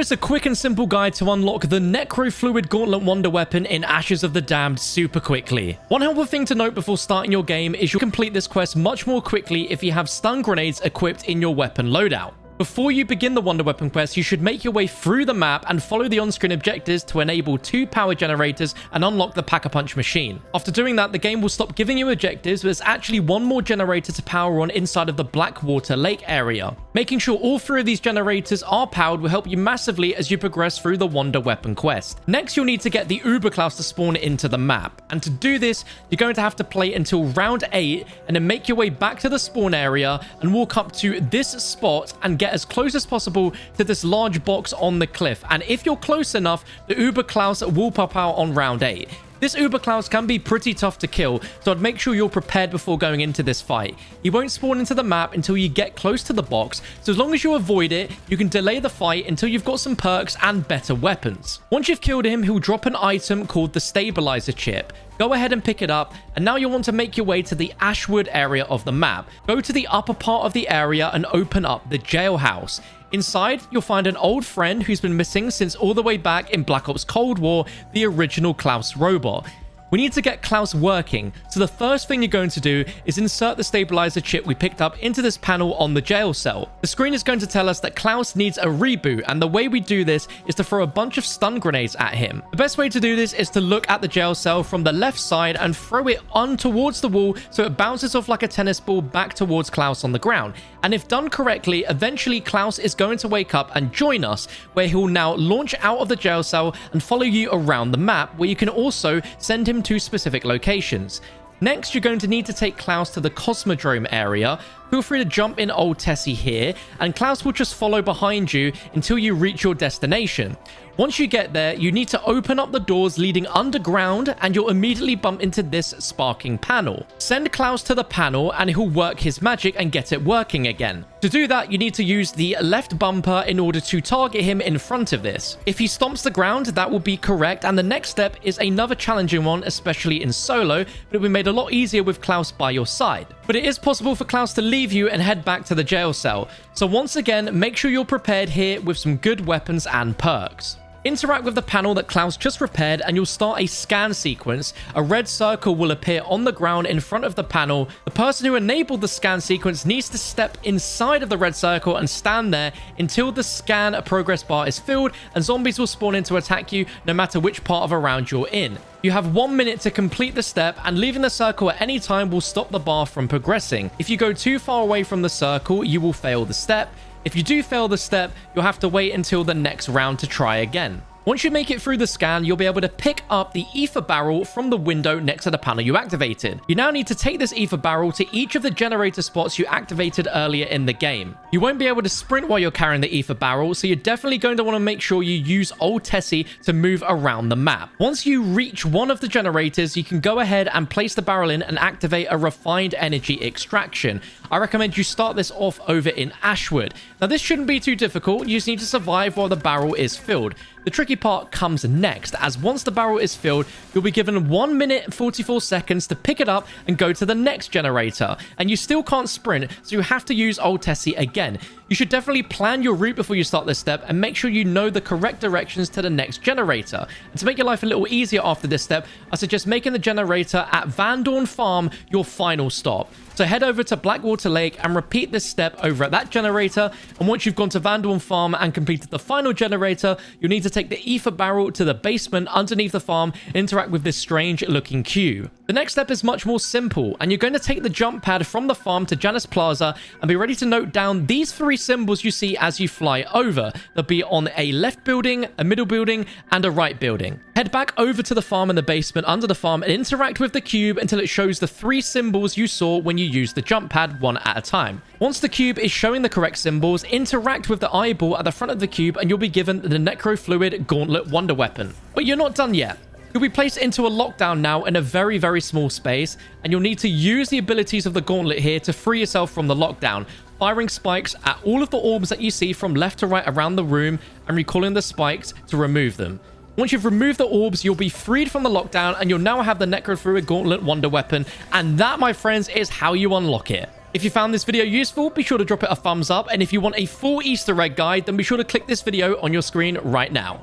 is a quick and simple guide to unlock the NECROFLUID Gauntlet Wonder Weapon in Ashes of the Damned super quickly. One helpful thing to note before starting your game is you'll complete this quest much more quickly if you have stun grenades equipped in your weapon loadout. Before you begin the Wonder Weapon quest, you should make your way through the map and follow the on-screen objectives to enable 2 power generators and unlock the Pack-a-Punch machine. After doing that, the game will stop giving you objectives, but there's actually one more generator to power on inside of the Blackwater Lake area. Making sure all 3 of these generators are powered will help you massively as you progress through the Wonder Weapon quest. Next, you'll need to get the Uber Klaus to spawn into the map. And to do this, you're going to have to play until round 8 and then make your way back to the spawn area and walk up to this spot and get as close as possible to this large box on the cliff. And if you're close enough, the Uber Klaus will pop out on round 8. This Uber Klaus can be pretty tough to kill, so I'd make sure you're prepared before going into this fight. He won't spawn into the map until you get close to the box, so as long as you avoid it, you can delay the fight until you've got some perks and better weapons. Once you've killed him, he'll drop an item called the Stabilizer Chip. Go ahead and pick it up, and now you'll want to make your way to the Ashwood area of the map. Go to the upper part of the area and open up the jailhouse. Inside, you'll find an old friend who's been missing since all the way back in Black Ops Cold War, the original Klaus robot. We need to get Klaus working, so the first thing you're going to do is insert the stabilizer chip we picked up into this panel on the jail cell. The screen is going to tell us that Klaus needs a reboot, and the way we do this is to throw a bunch of stun grenades at him. The best way to do this is to look at the jail cell from the left side and throw it on towards the wall so it bounces off like a tennis ball back towards Klaus on the ground. And if done correctly, eventually Klaus is going to wake up and join us, where he'll now launch out of the jail cell and follow you around the map, where you can also send him to specific locations. Next, you're going to need to take Klaus to the Cosmodrome area. Feel free to jump in Old Tessie here, and Klaus will just follow behind you until you reach your destination. Once you get there, you need to open up the doors leading underground, and you'll immediately bump into this sparking panel. Send Klaus to the panel, and he'll work his magic and get it working again. To do that, you need to use the left bumper in order to target him in front of this. If he stomps the ground, that will be correct, and the next step is another challenging one, especially in solo, but it'll be made a lot easier with Klaus by your side. But it is possible for Klaus to leave you and head back to the jail cell. So once again, make sure you're prepared here with some good weapons and perks. Interact with the panel that Klaus just repaired and you'll start a scan sequence. A red circle will appear on the ground in front of the panel. The person who enabled the scan sequence needs to step inside of the red circle and stand there until the scan progress bar is filled, and zombies will spawn in to attack you no matter which part of a round you're in. You have 1 minute to complete the step, and leaving the circle at any time will stop the bar from progressing. If you go too far away from the circle, you will fail the step. If you do fail the step, you'll have to wait until the next round to try again. Once you make it through the scan, you'll be able to pick up the ether barrel from the window next to the panel you activated. You now need to take this ether barrel to each of the generator spots you activated earlier in the game. You won't be able to sprint while you're carrying the ether barrel, so you're definitely going to want to make sure you use Old Tessie to move around the map. Once you reach one of the generators, you can go ahead and place the barrel in and activate a refined energy extraction. I recommend you start this off over in Ashwood. Now, this shouldn't be too difficult. You just need to survive while the barrel is filled. The tricky part comes next, as once the barrel is filled, you'll be given 1 minute and 44 seconds to pick it up and go to the next generator. And you still can't sprint, so you have to use Old Tessie again. You should definitely plan your route before you start this step and make sure you know the correct directions to the next generator. And to make your life a little easier after this step, I suggest making the generator at Van Dorn Farm your final stop. So head over to Blackwater Lake and repeat this step over at that generator. And once you've gone to Van Dorn Farm and completed the final generator, you'll need to take the ether barrel to the basement underneath the farm and interact with this strange looking cube. The next step is much more simple, and you're going to take the jump pad from the farm to Janus Plaza and be ready to note down these 3 symbols you see as you fly over. They'll be on a left building, a middle building, and a right building. Head back over to the farm in the basement under the farm and interact with the cube until it shows the 3 symbols you saw when you used the jump pad one at a time. Once the cube is showing the correct symbols, interact with the eyeball at the front of the cube and you'll be given the NECROFLUID Gauntlet Wonder Weapon. But you're not done yet. You'll be placed into a lockdown now in a very, very small space, and you'll need to use the abilities of the gauntlet here to free yourself from the lockdown, firing spikes at all of the orbs that you see from left to right around the room and recalling the spikes to remove them. Once you've removed the orbs, you'll be freed from the lockdown and you'll now have the NECROFLUID Gauntlet Wonder Weapon, and that, my friends, is how you unlock it. If you found this video useful, be sure to drop it a thumbs up, and if you want a full Easter egg guide, then be sure to click this video on your screen right now.